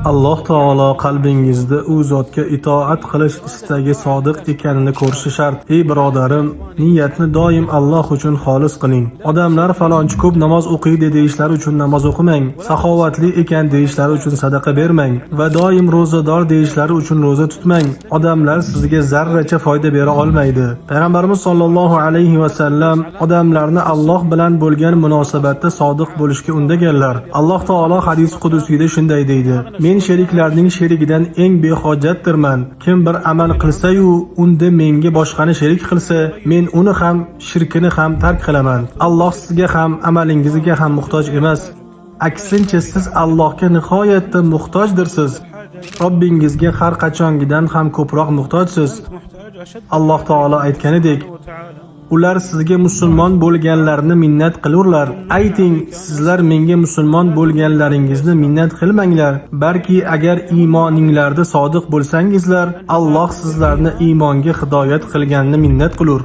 Alloh taolo qalbingizda u zotga itoat qilish istagi sodiq ekanini ko'rishi shart. Ey birodarim, niyatni doim Alloh uchun xolis qiling. Odamlar falonchi ko'p namoz o'qiydi deyishlari uchun namoz o'qimang. Saxovatli ekan deyishlari uchun sadaqa bermang va doim ro'zador deyishlari uchun ro'za tutmang. Odamlar sizga zarracha foyda bera olmaydi. Payg'ambarimiz sollallohu alayhi va sallam odamlarni Alloh bilan bo'lgan munosabatda sodiq bo'lishga undaganlar. Alloh taolo hadis qudusiyda shunday deydi: Men sheriklarning sherigidan eng behojatdirman. Kim bir amal qilsa-yu, unda menga boshqani sherik qilsa, men uni ham, shirkini ham tark qilaman. Alloh sizga ham, amalingizga ham muhtoj emas. Aksincha, siz Allohga nihoyatda muhtojdirsiz. Robbingizga har qachongidan ham ko'proq muhtojsiz. Alloh taolo aytganidek: Ular sizga musulmon bo'lganlarni minnat qilurlar. Ayting, sizlar menga musulmon bo'lganlaringizni minnat qilmanglar. Balki agar iymoninglarda sodiq bo'lsangizlar, Alloh sizlarni iymonga hidoyat qilganini minnat qilur.